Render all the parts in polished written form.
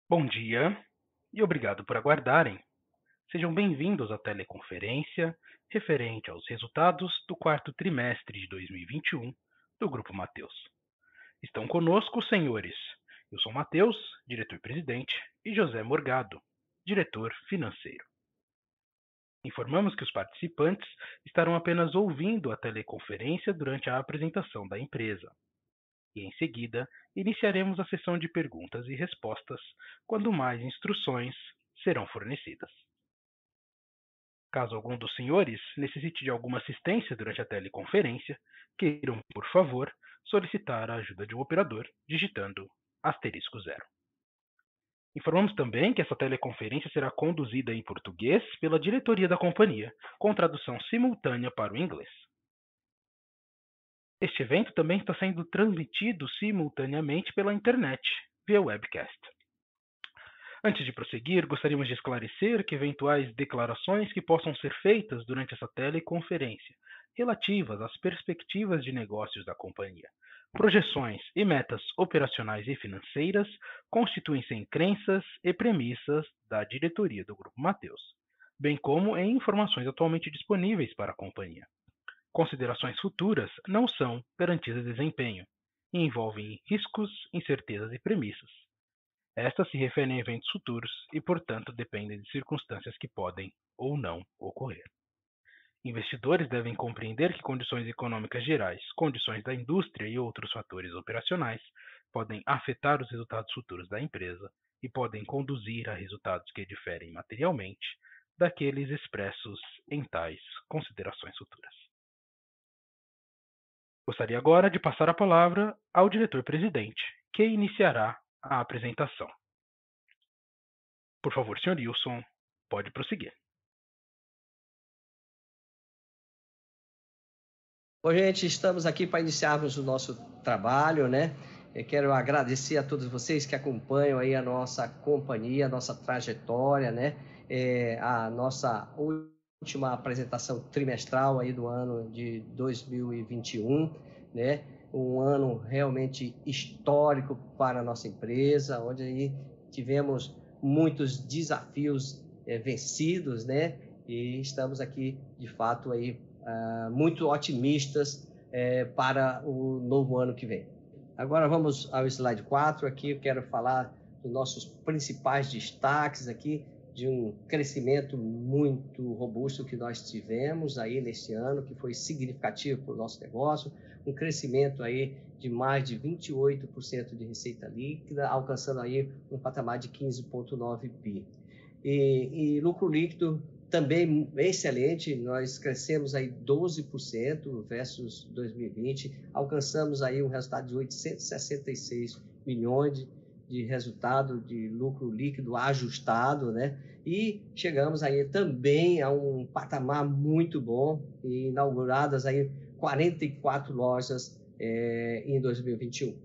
Bom dia e obrigado por aguardarem. Sejam bem-vindos à teleconferência referente aos resultados do quarto trimestre de 2021 do Grupo Mateus. Estão conosco os senhores Wilson Mateus, diretor-presidente, e José Morgado, diretor financeiro. Informamos que os participantes estarão apenas ouvindo a teleconferência durante a apresentação da empresa. E em seguida, iniciaremos a sessão de perguntas e respostas, quando mais instruções serão fornecidas. Caso algum dos senhores necessite de alguma assistência durante a teleconferência, queiram, por favor, solicitar a ajuda de um operador digitando *0. Informamos também que essa teleconferência será conduzida em português pela diretoria da companhia, com tradução simultânea para o inglês. Este evento também está sendo transmitido simultaneamente pela internet, via webcast. Antes de prosseguir, gostaríamos de esclarecer que eventuais declarações que possam ser feitas durante essa teleconferência, relativas às perspectivas de negócios da companhia, projeções e metas operacionais e financeiras, constituem-se em crenças e premissas da diretoria do Grupo Mateus, bem como em informações atualmente disponíveis para a companhia. Considerações futuras não são garantias de desempenho e envolvem riscos, incertezas e premissas. Estas se referem a eventos futuros e, portanto, dependem de circunstâncias que podem ou não ocorrer. Investidores devem compreender que condições econômicas gerais, condições da indústria e outros fatores operacionais podem afetar os resultados futuros da empresa e podem conduzir a resultados que diferem materialmente daqueles expressos em tais considerações futuras. Gostaria agora de passar a palavra ao diretor-presidente, que iniciará a apresentação. Por favor, Sr. Wilson, pode prosseguir. Bom, gente, estamos aqui para iniciarmos o nosso trabalho, né? Eu quero agradecer a todos vocês que acompanham aí a nossa companhia, a nossa trajetória, né? A nossa última apresentação trimestral aí do ano de 2021, né? Um ano realmente histórico para a nossa empresa, onde aí tivemos muitos desafios vencidos, né? E estamos aqui, de fato, aí muito otimistas para o novo ano que vem. Agora vamos ao slide 4, aqui eu quero falar dos nossos principais destaques aqui, de um crescimento muito robusto que nós tivemos aí neste ano, que foi significativo para o nosso negócio, um crescimento aí de mais de 28% de receita líquida, alcançando aí um patamar de 15,9 bi. E lucro líquido também excelente, nós crescemos aí 12% versus 2020, alcançamos aí um resultado de 866 milhões de resultado de lucro líquido ajustado, né? E chegamos aí também a um patamar muito bom, e inauguradas aí 44 lojas em 2021.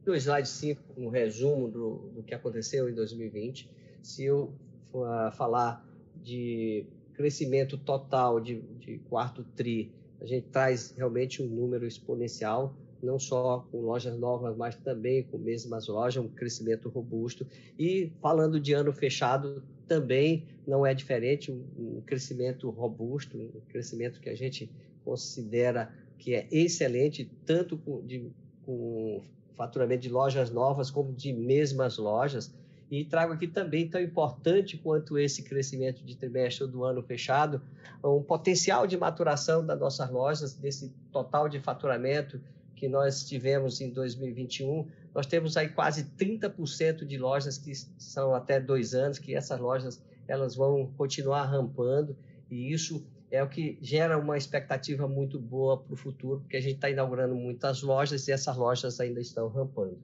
No slide 5, um resumo do que aconteceu em 2020. Se eu for falar de crescimento total de quarto tri, a gente traz realmente um número exponencial, não só com lojas novas, mas também com mesmas lojas, um crescimento robusto. E falando de ano fechado, também não é diferente, um crescimento robusto, um crescimento que a gente considera que é excelente, tanto com faturamento de lojas novas como de mesmas lojas. E trago aqui também, tão importante quanto esse crescimento de trimestre do ano fechado, um potencial de maturação das nossas lojas, desse total de faturamento que nós tivemos em 2021. Nós temos aí quase 30% de lojas que são até 2 anos, que essas lojas elas vão continuar rampando, e isso é o que gera uma expectativa muito boa para o futuro, porque a gente está inaugurando muitas lojas e essas lojas ainda estão rampando.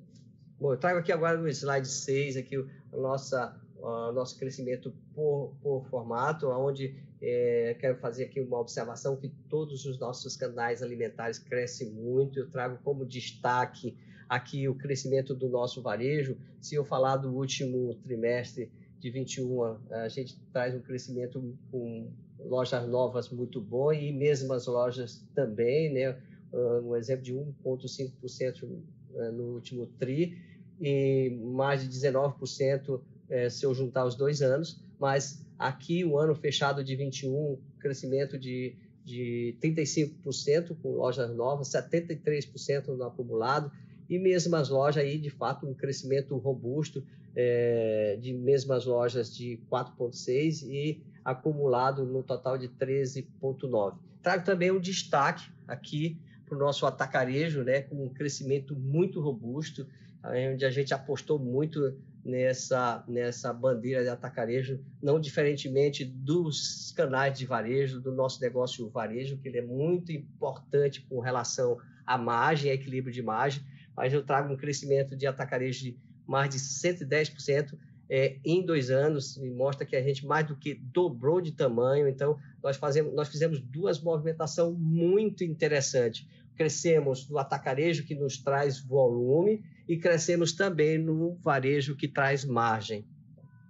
Bom, eu trago aqui agora no slide 6 aqui o nosso crescimento por formato, onde quero fazer aqui uma observação que todos os nossos canais alimentares crescem muito. Eu trago como destaque aqui o crescimento do nosso varejo. Se eu falar do último trimestre de 21, a gente traz um crescimento com lojas novas muito bom e mesmas lojas também, né? Um exemplo de 1,5% no último TRI, e mais de 19% se eu juntar os 2 anos, mas aqui o ano fechado de 21, crescimento de 35% com lojas novas, 73% no acumulado, e mesmas lojas aí, de fato, um crescimento robusto, de mesmas lojas de 4,6% e acumulado no total de 13,9%. Trago também um destaque aqui para o nosso atacarejo, né, com um crescimento muito robusto, onde a gente apostou muito nessa bandeira de atacarejo, não diferentemente dos canais de varejo, do nosso negócio varejo, que ele é muito importante com relação à margem, a equilíbrio de margem, mas eu trago um crescimento de atacarejo de mais de 110% em 2 anos, e mostra que a gente mais do que dobrou de tamanho. Então, nós fizemos 2 movimentações muito interessantes. Crescemos no atacarejo, que nos traz volume, e crescemos também no varejo, que traz margem.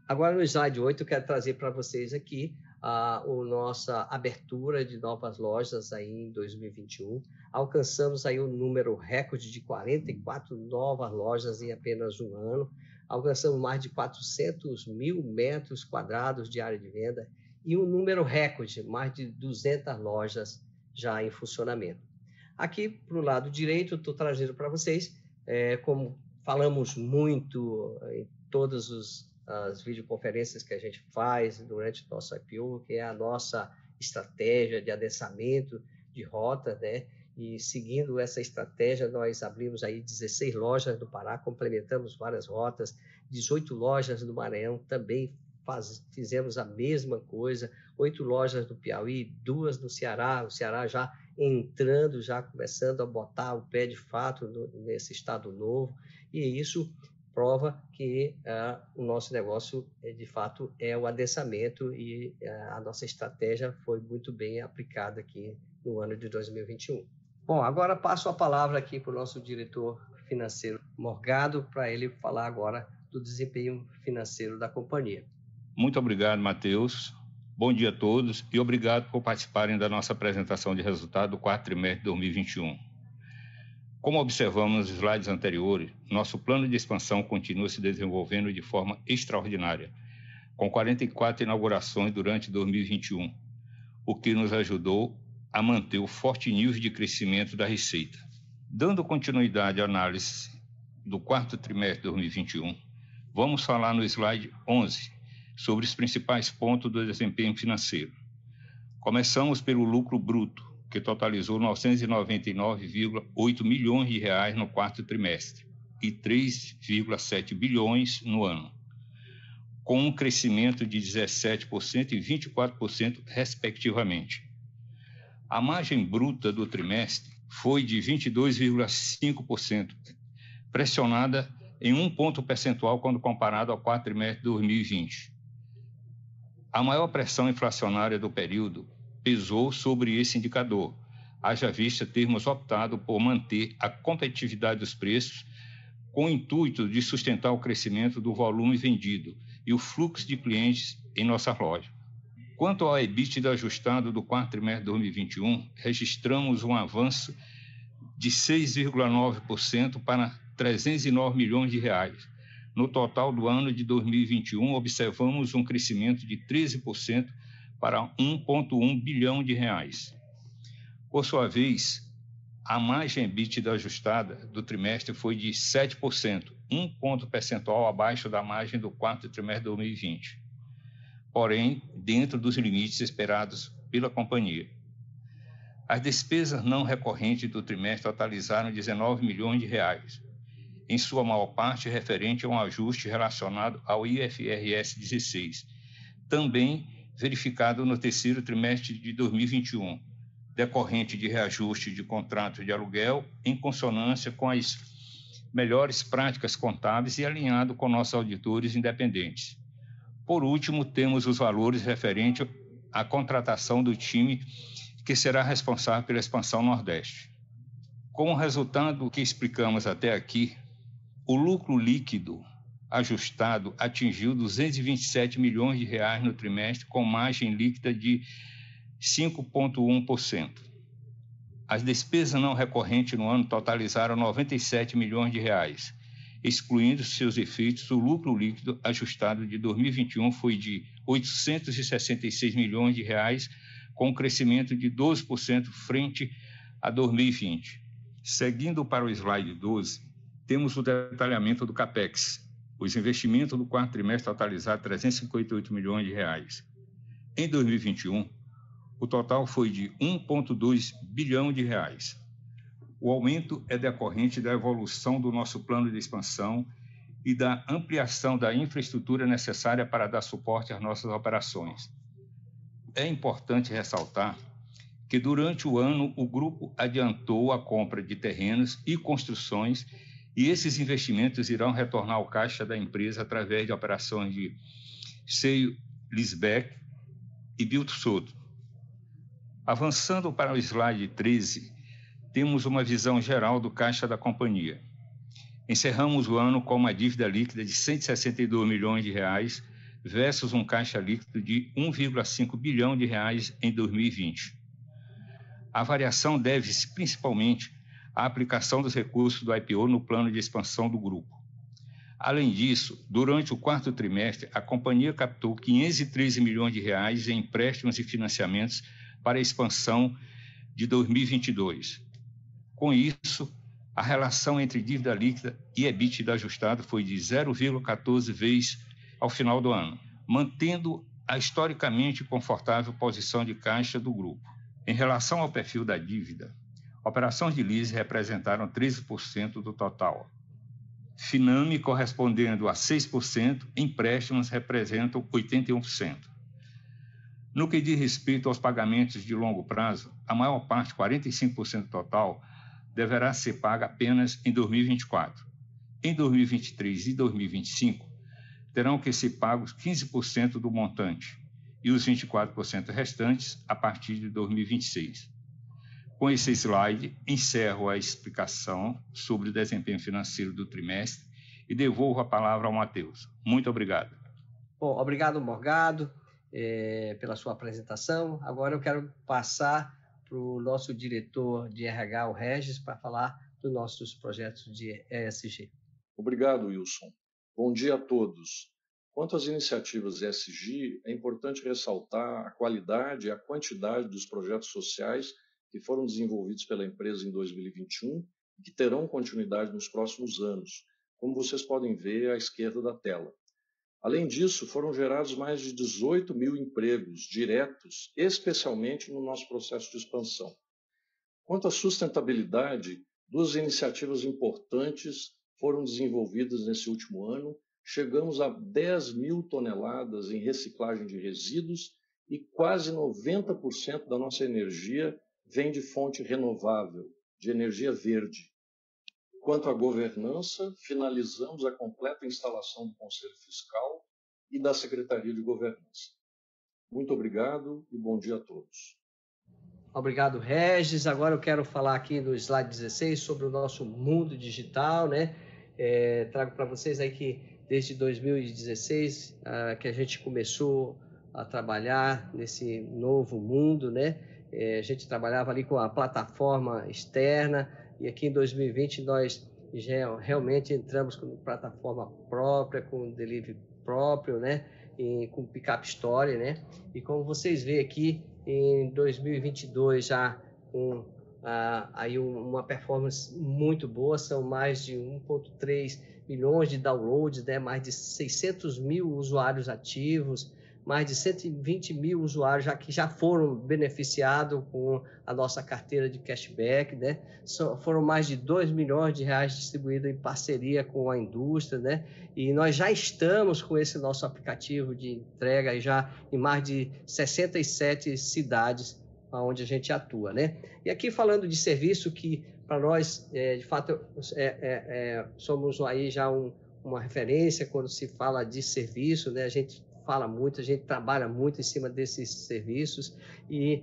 Agora, no slide 8, eu quero trazer para vocês aqui a nossa abertura de novas lojas aí em 2021. Alcançamos aí um número recorde de 44 novas lojas em apenas um ano. Alcançamos mais de 400 mil metros quadrados de área de venda e um número recorde, mais de 200 lojas já em funcionamento. Aqui, para o lado direito, eu estou trazendo para vocês, como falamos muito em todas as videoconferências que a gente faz durante o nosso IPO, que é a nossa estratégia de adensamento de rota, né? E seguindo essa estratégia, nós abrimos aí 16 lojas no Pará, complementamos várias rotas, 18 lojas no Maranhão, também fizemos a mesma coisa, 8 lojas no Piauí, 2 no Ceará, o Ceará já entrando, já começando a botar o pé de fato nesse estado novo, e isso prova que o nosso negócio, de fato, é o adensamento, e a nossa estratégia foi muito bem aplicada aqui no ano de 2021. Bom, agora passo a palavra aqui para o nosso diretor financeiro, Morgado, para ele falar agora do desempenho financeiro da companhia. Muito obrigado, Matheus. Bom dia a todos e obrigado por participarem da nossa apresentação de resultado do quarto trimestre de 2021. Como observamos nos slides anteriores, nosso plano de expansão continua se desenvolvendo de forma extraordinária, com 44 inaugurações durante 2021, o que nos ajudou a manter o forte nível de crescimento da receita. Dando continuidade à análise do quarto trimestre de 2021, vamos falar no slide 11 sobre os principais pontos do desempenho financeiro. Começamos pelo lucro bruto, que totalizou 999,8 milhões de reais no quarto trimestre e 3,7 bilhões no ano, com um crescimento de 17% e 24%, respectivamente. A margem bruta do trimestre foi de 22,5%, pressionada em 1 ponto percentual quando comparado ao quarto trimestre de 2020. A maior pressão inflacionária do período pesou sobre esse indicador, haja vista termos optado por manter a competitividade dos preços com o intuito de sustentar o crescimento do volume vendido e o fluxo de clientes em nossa loja. Quanto ao EBITDA ajustado do quarto trimestre de 2021, registramos um avanço de 6,9% para 309 milhões de reais. No total do ano de 2021, observamos um crescimento de 13% para 1,1 bilhão de reais. Por sua vez, a margem EBITDA ajustada do trimestre foi de 7%, 1 ponto percentual abaixo da margem do quarto trimestre de 2020, porém, dentro dos limites esperados pela companhia. As despesas não recorrentes do trimestre totalizaram 19 milhões de reais, em sua maior parte referente a um ajuste relacionado ao IFRS 16, também verificado no terceiro trimestre de 2021, decorrente de reajuste de contratos de aluguel em consonância com as melhores práticas contábeis e alinhado com nossos auditores independentes. Por último, temos os valores referentes à contratação do time que será responsável pela expansão Nordeste. Com o resultado que explicamos até aqui, o lucro líquido ajustado atingiu 227 milhões de reais no trimestre, com margem líquida de 5,1%. As despesas não recorrentes no ano totalizaram 97 milhões de reais, excluindo seus efeitos, o lucro líquido ajustado de 2021 foi de R$ 866 milhões, com um crescimento de 12% frente a 2020. Seguindo para o slide 12, temos o detalhamento do CAPEX. Os investimentos do quarto trimestre totalizaram R$ 358 milhões. Em 2021, o total foi de R$ 1,2 bilhão. O aumento é decorrente da evolução do nosso plano de expansão e da ampliação da infraestrutura necessária para dar suporte às nossas operações. É importante ressaltar que durante o ano o grupo adiantou a compra de terrenos e construções e esses investimentos irão retornar ao caixa da empresa através de operações de sale-leaseback e build-to-suit. Avançando para o slide 13, temos uma visão geral do caixa da companhia. Encerramos o ano com uma dívida líquida de R$ 162 milhões versus um caixa líquido de R$ 1,5 bilhão em 2020. A variação deve-se principalmente à aplicação dos recursos do IPO no plano de expansão do grupo. Além disso, durante o quarto trimestre, a companhia captou R$ 513 milhões em empréstimos e financiamentos para a expansão de 2022. Com isso, a relação entre dívida líquida e EBITDA ajustado foi de 0,14 vezes ao final do ano, mantendo a historicamente confortável posição de caixa do grupo. Em relação ao perfil da dívida, operações de lease representaram 13% do total. Finame correspondendo a 6%, empréstimos representam 81%. No que diz respeito aos pagamentos de longo prazo, a maior parte, 45% total, deverá ser paga apenas em 2024. Em 2023 e 2025, terão que ser pagos 15% do montante e os 24% restantes a partir de 2026. Com esse slide, encerro a explicação sobre o desempenho financeiro do trimestre e devolvo a palavra ao Matheus. Muito obrigado. Bom, obrigado, Morgado, pela sua apresentação. Agora eu quero passar para o nosso diretor de RH, o Regis, para falar dos nossos projetos de ESG. Obrigado, Wilson. Bom dia a todos. Quanto às iniciativas ESG, é importante ressaltar a qualidade e a quantidade dos projetos sociais que foram desenvolvidos pela empresa em 2021 e que terão continuidade nos próximos anos, como vocês podem ver à esquerda da tela. Além disso, foram gerados mais de 18 mil empregos diretos, especialmente no nosso processo de expansão. Quanto à sustentabilidade, duas iniciativas importantes foram desenvolvidas nesse último ano. Chegamos a 10 mil toneladas em reciclagem de resíduos e quase 90% da nossa energia vem de fonte renovável, de energia verde. Quanto à governança, finalizamos a completa instalação do Conselho Fiscal e da Secretaria de Governança. Muito obrigado e bom dia a todos. Obrigado, Regis. Agora eu quero falar aqui no slide 16 sobre o nosso mundo digital, né? Trago para vocês aí que desde 2016 que a gente começou a trabalhar nesse novo mundo, né? A gente trabalhava ali com a plataforma externa e aqui em 2020 nós já realmente entramos com plataforma própria, com delivery próprio, né? E com Pickup Store, né? E como vocês veem aqui, em 2022 já com aí uma performance muito boa, são mais de 1,3 milhões de downloads, né? Mais de 600 mil usuários ativos, mais de 120 mil usuários que já foram beneficiados com a nossa carteira de cashback, né? Foram mais de 2 milhões de reais distribuídos em parceria com a indústria, né? E nós já estamos com esse nosso aplicativo de entrega já em mais de 67 cidades onde a gente atua, né? E aqui falando de serviço que para nós, de fato, somos aí já uma referência quando se fala de serviço, né? A gente fala muito, a gente trabalha muito em cima desses serviços e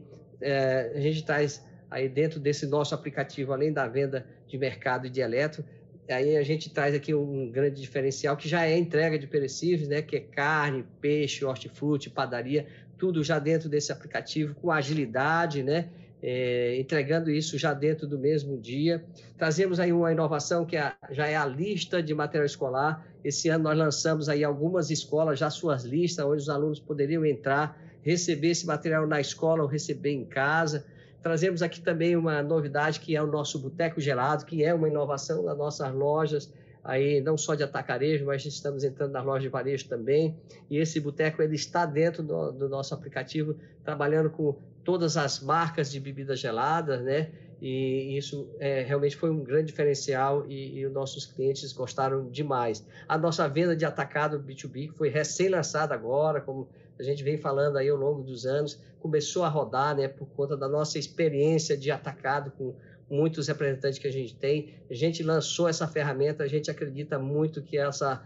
a gente traz aí dentro desse nosso aplicativo, além da venda de mercado e de eletro, aí a gente traz aqui um grande diferencial que já é entrega de perecíveis, né? Que é carne, peixe, hortifruti, padaria, tudo já dentro desse aplicativo com agilidade, né? entregando isso já dentro do mesmo dia. Trazemos aí uma inovação que já é a lista de material escolar. Esse ano nós lançamos aí algumas escolas, já suas listas, onde os alunos poderiam entrar, receber esse material na escola ou receber em casa. Trazemos aqui também uma novidade, que é o nosso Boteco Gelado, que é uma inovação das nossas lojas, aí não só de atacarejo, mas estamos entrando nas lojas de varejo também. E esse boteco ele está dentro do nosso aplicativo, trabalhando com todas as marcas de bebidas geladas, né? E isso realmente foi um grande diferencial e os nossos clientes gostaram demais. A nossa venda de atacado B2B, que foi recém-lançada agora, como a gente vem falando aí ao longo dos anos, começou a rodar, né, por conta da nossa experiência de atacado com muitos representantes que a gente tem. A gente lançou essa ferramenta, a gente acredita muito que essa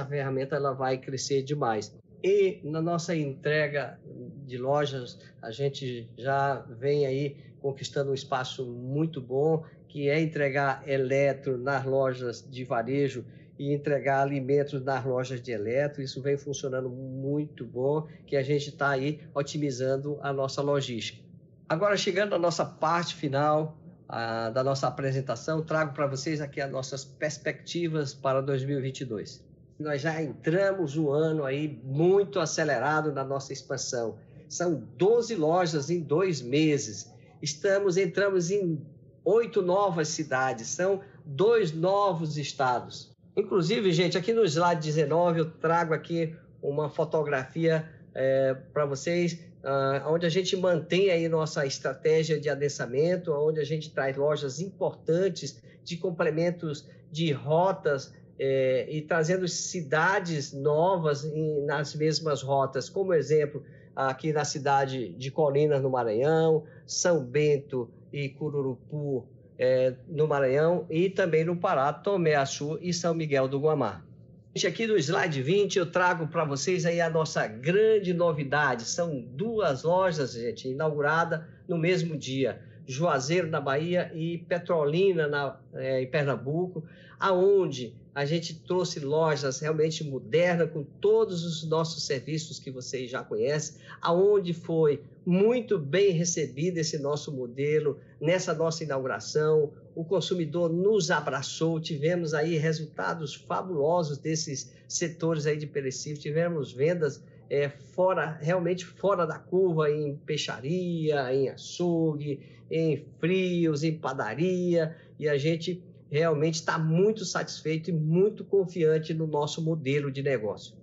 ferramenta ela vai crescer demais. E na nossa entrega de lojas, a gente já vem aí conquistando um espaço muito bom, que é entregar eletro nas lojas de varejo e entregar alimentos nas lojas de eletro. Isso vem funcionando muito bom, que a gente está aí otimizando a nossa logística. Agora, chegando à nossa parte final da nossa apresentação, trago para vocês aqui as nossas perspectivas para 2022. Nós já entramos um ano aí muito acelerado na nossa expansão. São 12 lojas em 2 meses. Entramos em 8 novas cidades, são 2 novos estados. Inclusive, gente, aqui no slide 19 eu trago aqui uma fotografia para vocês, onde a gente mantém aí nossa estratégia de adensamento, onde a gente traz lojas importantes de complementos de rotas e trazendo cidades novas nas mesmas rotas. Como exemplo, aqui na cidade de Colinas, no Maranhão, São Bento e Cururupu, no Maranhão, e também no Pará, Tomé-Açu e São Miguel do Guamá. Aqui no slide 20 eu trago para vocês aí a nossa grande novidade. São 2 lojas, gente, inauguradas no mesmo dia. Juazeiro, na Bahia, e Petrolina, em Pernambuco, aonde a gente trouxe lojas realmente modernas, com todos os nossos serviços que vocês já conhecem, aonde foi muito bem recebido esse nosso modelo, nessa nossa inauguração. O consumidor nos abraçou, tivemos aí resultados fabulosos desses setores aí de perecíveis, tivemos vendas realmente fora da curva, em peixaria, em açougue, em frios, em padaria, e a gente realmente está muito satisfeito e muito confiante no nosso modelo de negócio.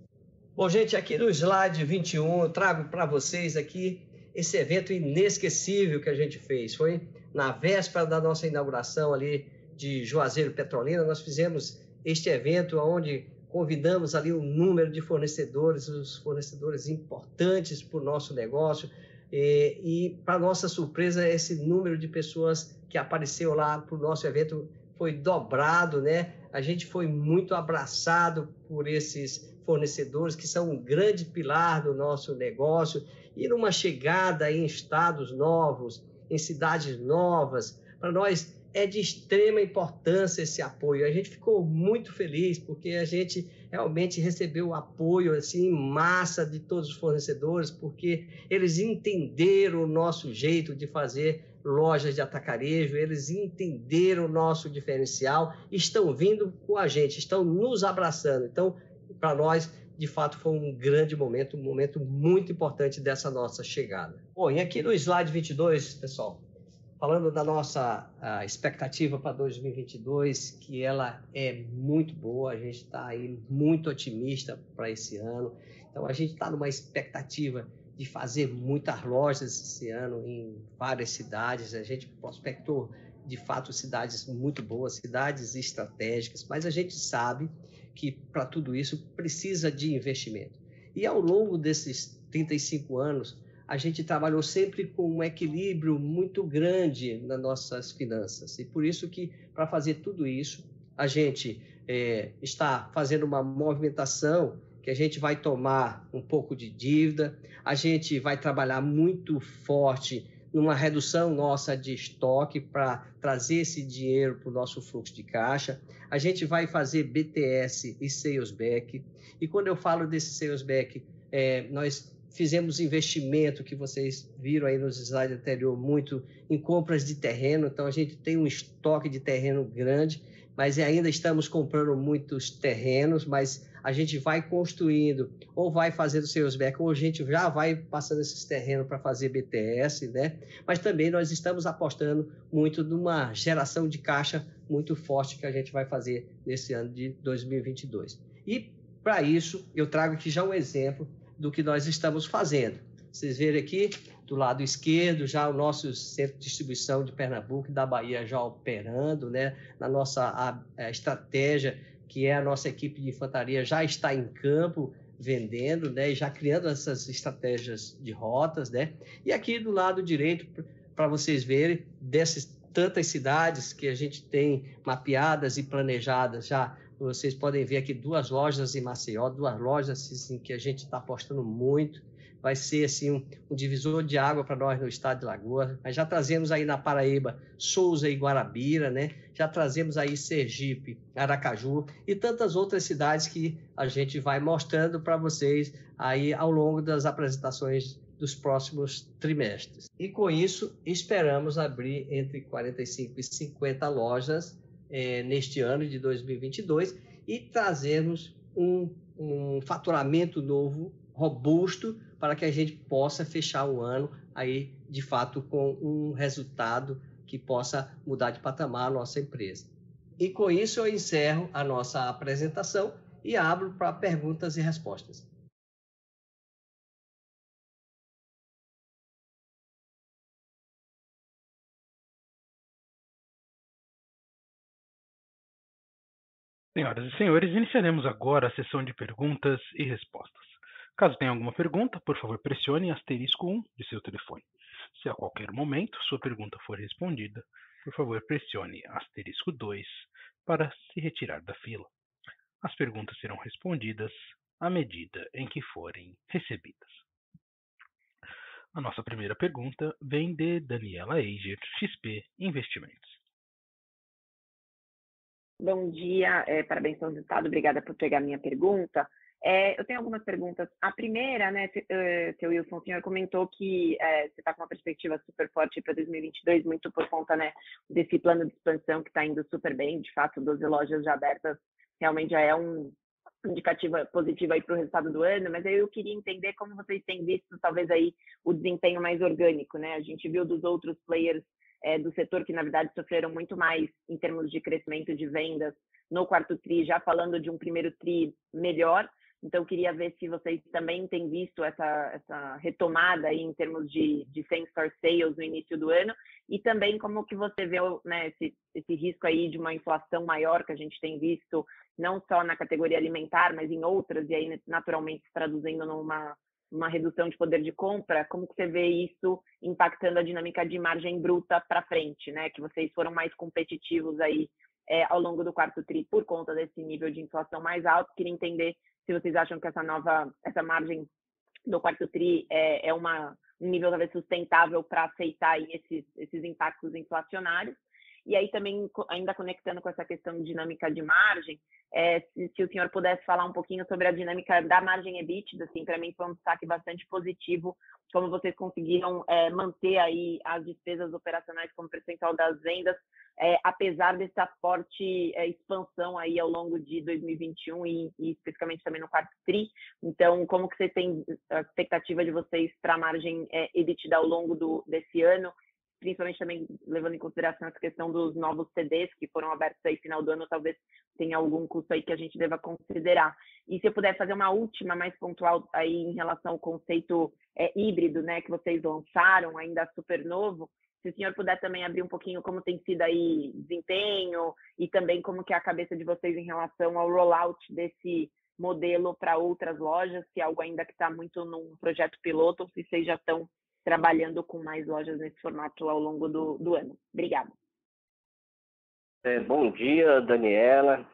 Bom, gente, aqui no slide 21 eu trago para vocês aqui esse evento inesquecível que a gente fez. Foi na véspera da nossa inauguração ali de Juazeiro Petrolina. Nós fizemos este evento onde convidamos ali um número de fornecedores, os fornecedores importantes para o nosso negócio, e para nossa surpresa, esse número de pessoas que apareceu lá para o nosso evento foi dobrado, né? A gente foi muito abraçado por esses fornecedores, que são um grande pilar do nosso negócio, e numa chegada em estados novos, em cidades novas, para nós é de extrema importância esse apoio. A gente ficou muito feliz, porque a gente realmente recebeu o apoio assim, em massa de todos os fornecedores, porque eles entenderam o nosso jeito de fazer lojas de atacarejo, eles entenderam o nosso diferencial, estão vindo com a gente, estão nos abraçando. Então, para nós, de fato, foi um grande momento, um momento muito importante dessa nossa chegada. Bom, e aqui no slide 22, pessoal, falando da nossa expectativa para 2022, que ela é muito boa, a gente está aí muito otimista para esse ano. Então, a gente está numa expectativa de fazer muitas lojas esse ano em várias cidades. A gente prospectou, de fato, cidades muito boas, cidades estratégicas, mas a gente sabe que para tudo isso precisa de investimento. E ao longo desses 35 anos, a gente trabalhou sempre com um equilíbrio muito grande nas nossas finanças. E por isso que, para fazer tudo isso, a gente está fazendo uma movimentação que a gente vai tomar um pouco de dívida, a gente vai trabalhar muito forte numa redução nossa de estoque para trazer esse dinheiro para o nosso fluxo de caixa. A gente vai fazer BTS e sales back. E quando eu falo desse sales back, nós fizemos investimento, que vocês viram aí nos slides anterior, muito em compras de terreno. Então, a gente tem um estoque de terreno grande, mas ainda estamos comprando muitos terrenos, mas a gente vai construindo, ou vai fazendo seus back, ou a gente já vai passando esses terrenos para fazer BTS, né? Mas também nós estamos apostando muito numa geração de caixa muito forte que a gente vai fazer nesse ano de 2022. E, para isso, eu trago aqui já um exemplo do que nós estamos fazendo. Vocês verem aqui, do lado esquerdo, já o nosso centro de distribuição de Pernambuco, da Bahia, já operando, né? Na nossa estratégia, que é a nossa equipe de infantaria, já está em campo, vendendo, né? E já criando essas estratégias de rotas, né? E aqui do lado direito, para vocês verem, dessas tantas cidades que a gente tem mapeadas e planejadas já. Vocês podem ver aqui 2 lojas em Maceió, 2 lojas assim, que a gente está apostando muito. Vai ser assim, um divisor de água para nós no estado de Alagoas. Mas já trazemos aí na Paraíba, Souza e Guarabira, né? Já trazemos aí Sergipe, Aracaju e tantas outras cidades que a gente vai mostrando para vocês aí ao longo das apresentações dos próximos trimestres. E com isso, esperamos abrir entre 45 e 50 lojas neste ano de 2022 e trazermos um faturamento novo, robusto, para que a gente possa fechar o ano aí, de fato, com um resultado que possa mudar de patamar a nossa empresa. E com isso eu encerro a nossa apresentação e abro para perguntas e respostas. Senhoras e senhores, iniciaremos agora a sessão de perguntas e respostas. Caso tenha alguma pergunta, por favor pressione asterisco 1 de seu telefone. Se a qualquer momento sua pergunta for respondida, por favor pressione asterisco 2 para se retirar da fila. As perguntas serão respondidas à medida em que forem recebidas. A nossa primeira pergunta vem de Daniela Eiger, XP Investimentos. Bom dia, parabéns pelo resultado, obrigada por pegar minha pergunta. Eu tenho algumas perguntas. A primeira, né, seu Wilson, o senhor comentou que você está com uma perspectiva super forte para 2022, muito por conta, né, desse plano de expansão que está indo super bem. De fato, 12 lojas já abertas realmente já é um indicativo positivo aí para o resultado do ano, mas aí eu queria entender como vocês têm visto, talvez, aí o desempenho mais orgânico, né? A gente viu dos outros players do setor que, na verdade, sofreram muito mais em termos de crescimento de vendas no quarto TRI, já falando de um primeiro TRI melhor. Então, eu queria ver se vocês também têm visto essa retomada aí em termos de same-store sales no início do ano e também como que você vê, né, esse risco aí de uma inflação maior que a gente tem visto, não só na categoria alimentar, mas em outras, e aí naturalmente se traduzindo numa redução de poder de compra. Como que você vê isso impactando a dinâmica de margem bruta para frente, né? Que vocês foram mais competitivos aí ao longo do quarto TRI por conta desse nível de inflação mais alto. Queria entender se vocês acham que essa margem do quarto TRI é um nível talvez sustentável para aceitar aí esses impactos inflacionários. E aí também, ainda conectando com essa questão de dinâmica de margem, se o senhor pudesse falar um pouquinho sobre a dinâmica da margem EBITDA, assim, para mim foi um destaque bastante positivo, como vocês conseguiram manter aí as despesas operacionais como percentual das vendas, apesar dessa forte expansão aí ao longo de 2021 e especificamente também no quarto TRI. Então, como que você tem a expectativa de vocês para a margem EBITDA ao longo desse ano? Principalmente também levando em consideração essa questão dos novos CDs que foram abertos aí no final do ano, talvez tenha algum custo aí que a gente deva considerar. E se eu puder fazer uma última, mais pontual aí em relação ao conceito híbrido, né, que vocês lançaram, ainda super novo, se o senhor puder também abrir um pouquinho como tem sido aí desempenho e também como que é a cabeça de vocês em relação ao rollout desse modelo para outras lojas, se é algo ainda que está muito num projeto piloto, ou se vocês já estão trabalhando com mais lojas nesse formato ao longo do ano. Obrigada. Bom dia, Daniela.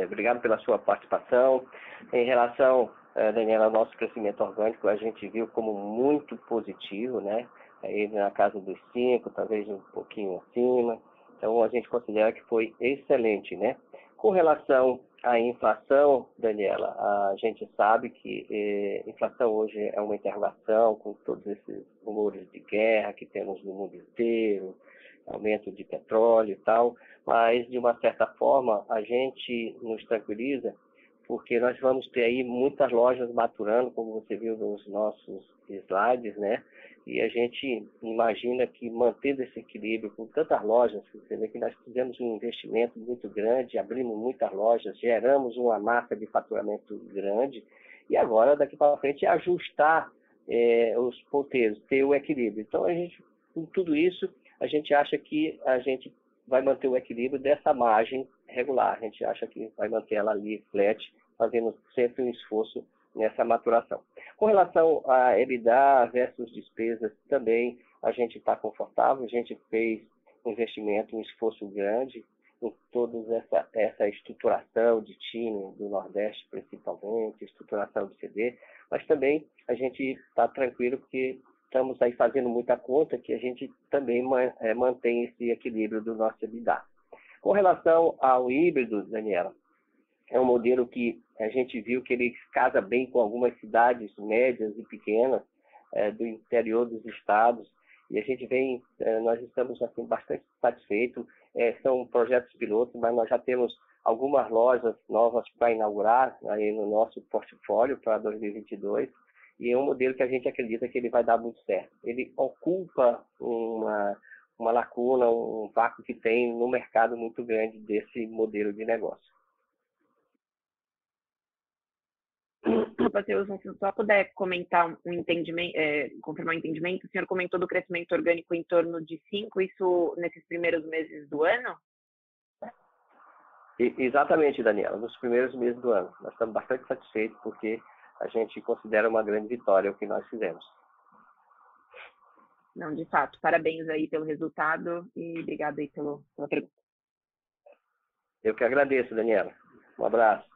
Obrigado pela sua participação. Em relação, Daniela, ao nosso crescimento orgânico, a gente viu como muito positivo, né? Aí na casa dos 5, talvez um pouquinho acima. Então, a gente considera que foi excelente, né? Com relação à inflação, Daniela, a gente sabe que inflação hoje é uma interrogação com todos esses rumores de guerra que temos no mundo inteiro, aumento de petróleo e tal, mas de uma certa forma a gente nos tranquiliza porque nós vamos ter aí muitas lojas maturando, como você viu nos nossos slides, né? E a gente imagina que mantendo esse equilíbrio com tantas lojas, você vê que nós fizemos um investimento muito grande, abrimos muitas lojas, geramos uma massa de faturamento grande, e agora, daqui para frente, é ajustar os ponteiros, ter o equilíbrio. Então, a gente, com tudo isso, a gente acha que a gente vai manter o equilíbrio dessa margem regular. A gente acha que vai manter ela ali flat, fazendo sempre um esforço nessa maturação. Com relação a EBITDA versus despesas, também a gente está confortável, a gente fez um investimento, um esforço grande em toda essa estruturação de time do Nordeste, principalmente, estruturação de CD, mas também a gente está tranquilo porque estamos aí fazendo muita conta que a gente também mantém esse equilíbrio do nosso EBITDA. Com relação ao híbrido, Daniela, é um modelo que a gente viu que ele casa bem com algumas cidades médias e pequenas do interior dos estados, e a gente vem, nós estamos assim, bastante satisfeitos, são projetos pilotos, mas nós já temos algumas lojas novas para inaugurar aí no nosso portfólio para 2022, e é um modelo que a gente acredita que ele vai dar muito certo. Ele ocupa uma lacuna, um vácuo que tem no mercado muito grande desse modelo de negócio. Se só puder comentar um entendimento, confirmar um entendimento, o senhor comentou do crescimento orgânico em torno de 5%, isso nesses primeiros meses do ano? Exatamente, Daniela, nos primeiros meses do ano. Nós estamos bastante satisfeitos porque a gente considera uma grande vitória o que nós fizemos. Não, de fato, parabéns aí pelo resultado e obrigado aí pela pergunta. Eu que agradeço, Daniela. Um abraço.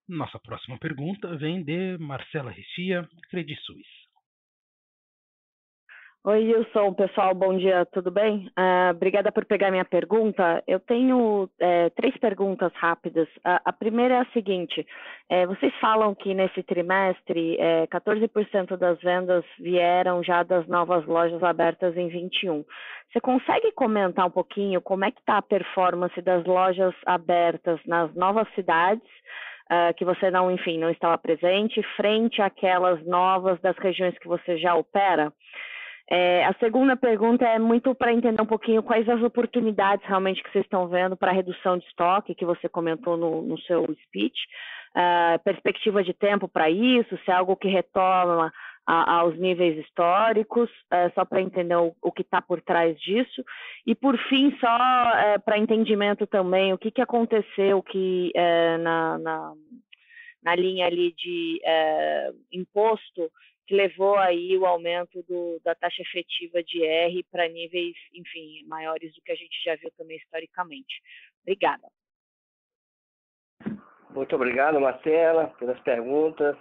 Nossa próxima pergunta vem de Marcela Ricia, Credit Suisse. Oi, Wilson, pessoal, bom dia, tudo bem? Obrigada por pegar minha pergunta. Eu tenho 3 perguntas rápidas. A primeira é a seguinte, vocês falam que nesse trimestre 14% das vendas vieram já das novas lojas abertas em 21. Você consegue comentar um pouquinho como é que está a performance das lojas abertas nas novas cidades, que você não estava presente, frente àquelas novas das regiões que você já opera? A segunda pergunta é muito para entender um pouquinho quais as oportunidades realmente que vocês estão vendo para a redução de estoque, que você comentou no seu speech, perspectiva de tempo para isso, se é algo que retoma aos níveis históricos, só para entender o que está por trás disso. E, por fim, só para entendimento também, o que aconteceu que na linha ali de imposto, que levou aí o aumento da taxa efetiva de R para níveis, maiores do que a gente já viu também historicamente. Obrigada. Muito obrigado, Marcela, pelas perguntas.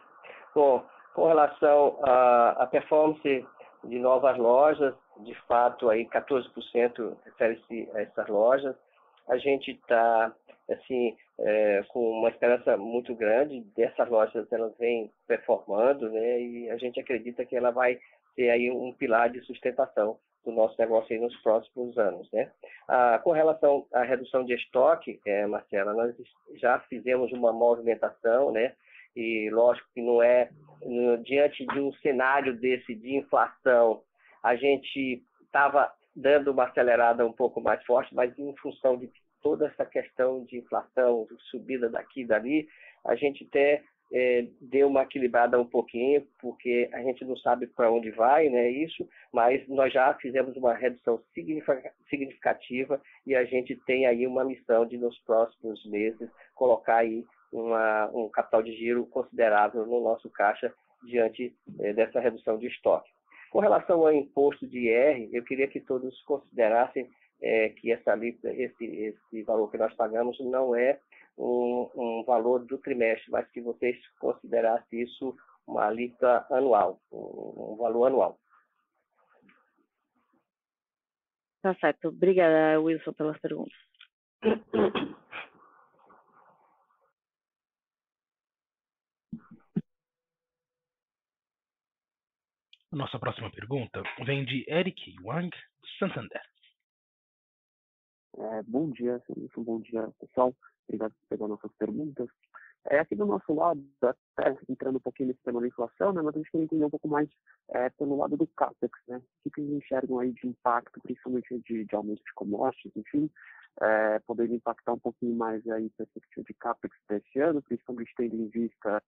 Bom, com relação à performance de novas lojas, de fato, aí 14% refere-se a essas lojas. A gente está assim, com uma esperança muito grande dessas lojas, elas vêm performando, né? E a gente acredita que ela vai ter aí um pilar de sustentação do nosso negócio aí nos próximos anos, né? Com relação à redução de estoque, Marcela, nós já fizemos uma movimentação, né? E lógico que não é diante de um cenário desse de inflação, a gente estava dando uma acelerada um pouco mais forte, mas em função de toda essa questão de inflação, de subida daqui e dali, a gente até deu uma equilibrada um pouquinho, porque a gente não sabe para onde vai, né, isso, mas nós já fizemos uma redução significativa e a gente tem aí uma missão de, nos próximos meses, colocar aí um capital de giro considerável no nosso caixa diante dessa redução de estoque. Com relação ao imposto de IR, eu queria que todos considerassem que essa alíquota, esse valor que nós pagamos não é um valor do trimestre, mas que vocês considerassem isso uma alíquota anual, um valor anual. Tá certo. Obrigada, Wilson, pelas perguntas. A nossa próxima pergunta vem de Eric Wang, do Santander. Bom dia, Wilson. Bom dia, pessoal. Obrigado por pegar nossas perguntas. Aqui do nosso lado, até entrando um pouquinho nesse tema da inflação, né, mas a gente quer entender um pouco mais pelo lado do CAPEX, né? O que eles enxergam aí de impacto, principalmente de aumento de commodities, enfim, podendo impactar um pouquinho mais aí a perspectiva de CAPEX desse ano, principalmente tendo em vista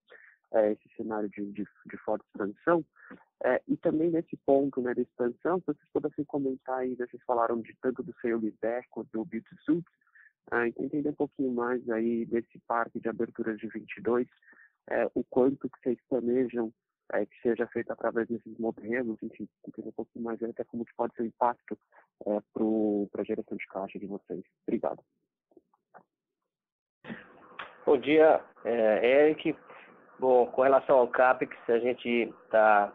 esse cenário de forte expansão. E também nesse ponto, né, da expansão, se vocês pudessem comentar aí, vocês falaram de tanto do sale-leaseback quanto do build-to-suit, entender um pouquinho mais aí desse parque de aberturas de 22, o quanto que vocês planejam que seja feito através desses modelos, enfim, entender um pouquinho mais até como que pode ser o impacto para a geração de caixa de vocês. Obrigado. Bom dia, Eric. Bom, com relação ao CAPEX, a gente está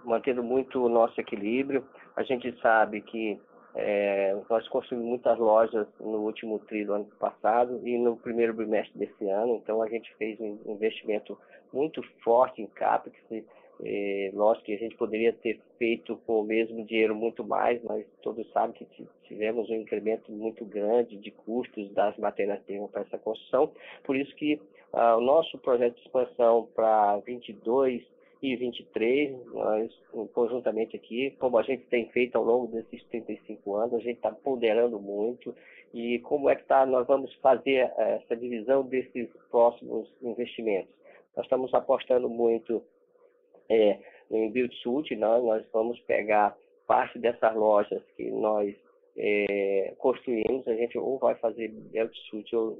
mantendo muito o nosso equilíbrio. A gente sabe que nós construímos muitas lojas no último tri do ano passado e no primeiro bimestre desse ano, então a gente fez um investimento muito forte em CAPEX. Lógico que a gente poderia ter feito com o mesmo dinheiro muito mais, mas todos sabem que tivemos um incremento muito grande de custos das matérias-primas para essa construção. Por isso que o nosso projeto de expansão para 22 e 23, nós conjuntamente aqui, como a gente tem feito ao longo desses 35 anos, a gente está ponderando muito e como é que nós vamos fazer essa divisão desses próximos investimentos. Nós estamos apostando muito em build-to-suit, nós vamos pegar parte dessas lojas que nós construímos, a gente ou vai fazer build-to-suit ou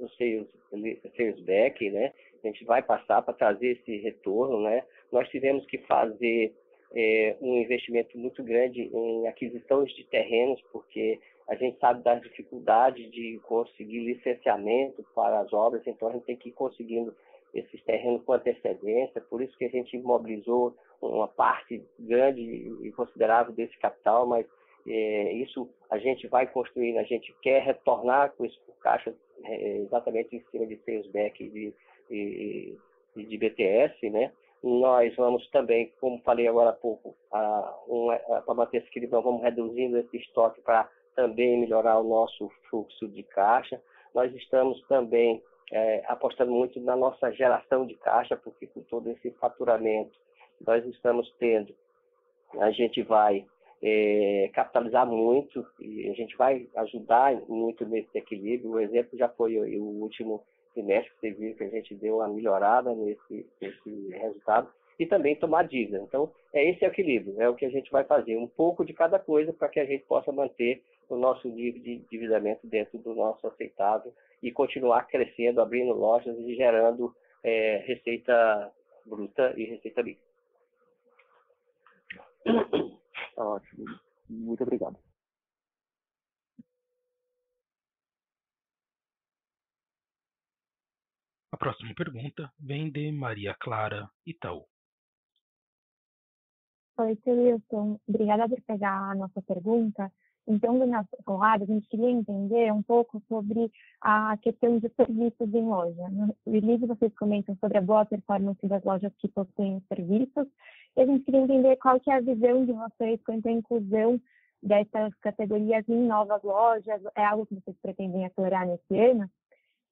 sales-back, né? A gente vai passar para trazer esse retorno, né? Nós tivemos que fazer um investimento muito grande em aquisições de terrenos, porque a gente sabe das dificuldades de conseguir licenciamento para as obras, então a gente tem que ir conseguindo esses terrenos com antecedência, por isso que a gente imobilizou uma parte grande e considerável desse capital, mas isso a gente vai construindo, a gente quer retornar com isso por caixa exatamente em cima de sales-back e de BTS, né? Nós vamos também, como falei agora há pouco, para manter esse equilíbrio, nós vamos reduzindo esse estoque para também melhorar o nosso fluxo de caixa. Nós estamos também apostando muito na nossa geração de caixa, porque com todo esse faturamento nós estamos tendo, a gente vai capitalizar muito e a gente vai ajudar muito nesse equilíbrio. O exemplo já foi o último trimestre, que você viu que a gente deu uma melhorada nesse resultado, e também tomar dívida. Então, esse equilíbrio, é o que a gente vai fazer, um pouco de cada coisa para que a gente possa manter o nosso nível de endividamento dentro do nosso aceitável e continuar crescendo, abrindo lojas e gerando receita bruta e receita líquida. Ótimo. Muito obrigado. A próxima pergunta vem de Maria Clara, Itaú. Oi, seu Wilson. Obrigada por pegar a nossa pergunta. Então, do nosso lado, a gente queria entender um pouco sobre a questão de serviços em loja. No release, vocês comentam sobre a boa performance das lojas que possuem serviços. E a gente queria entender qual que é a visão de vocês quanto à inclusão dessas categorias em novas lojas. É algo que vocês pretendem acelerar nesse ano?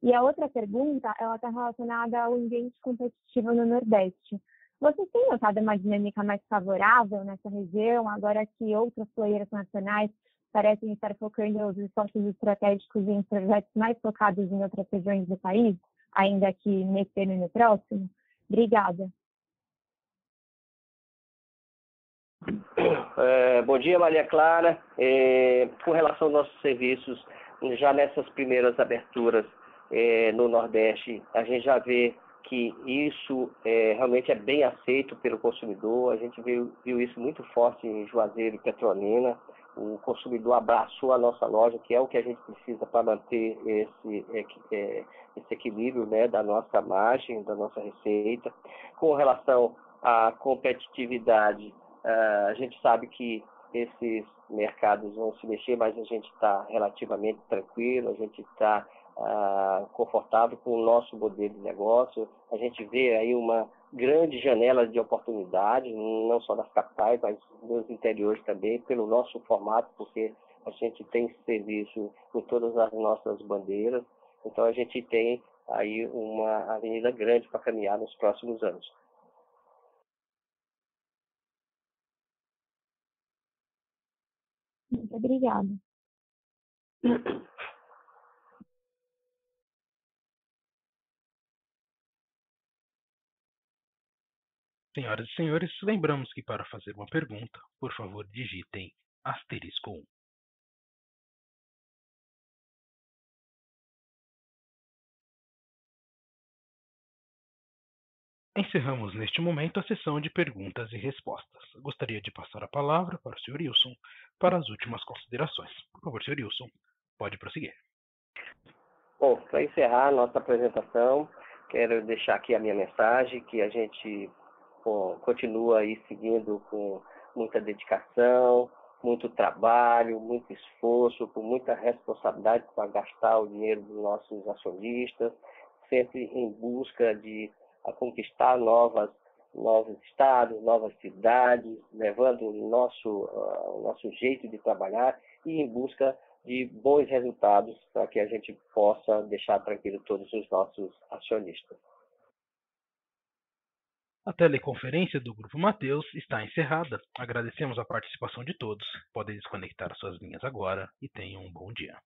E a outra pergunta, ela está relacionada ao ambiente competitivo no Nordeste. Vocês têm notado uma dinâmica mais favorável nessa região, agora que outros players nacionais parecem estar focando os esforços estratégicos em projetos mais focados em outras regiões do país, ainda aqui nesse ano e no próximo? Obrigada. Bom dia, Maria Clara. Com relação aos nossos serviços, já nessas primeiras aberturas no Nordeste, a gente já vê que isso realmente é bem aceito pelo consumidor. A gente viu isso muito forte em Juazeiro e Petrolina. O consumidor abraçou a nossa loja, que é o que a gente precisa para manter esse equilíbrio, né, da nossa margem, da nossa receita. Com relação à competitividade, a gente sabe que esses mercados vão se mexer, mas a gente está relativamente tranquilo, a gente está confortável com o nosso modelo de negócio. A gente vê aí uma grande janela de oportunidades, não só nas capitais, mas nos interiores também, pelo nosso formato, porque a gente tem serviço em todas as nossas bandeiras. Então, a gente tem aí uma avenida grande para caminhar nos próximos anos. Muito obrigada. Senhoras e senhores, lembramos que para fazer uma pergunta, por favor, digitem *1. Encerramos neste momento a sessão de perguntas e respostas. Gostaria de passar a palavra para o Sr. Wilson para as últimas considerações. Por favor, Sr. Wilson, pode prosseguir. Bom, para encerrar a nossa apresentação, quero deixar aqui a minha mensagem, que a gente continua aí seguindo com muita dedicação, muito trabalho, muito esforço, com muita responsabilidade para gastar o dinheiro dos nossos acionistas, sempre em busca de conquistar novos estados, novas cidades, levando o nosso jeito de trabalhar e em busca de bons resultados para que a gente possa deixar tranquilo todos os nossos acionistas. A teleconferência do Grupo Mateus está encerrada. Agradecemos a participação de todos. Podem desconectar suas linhas agora e tenham um bom dia.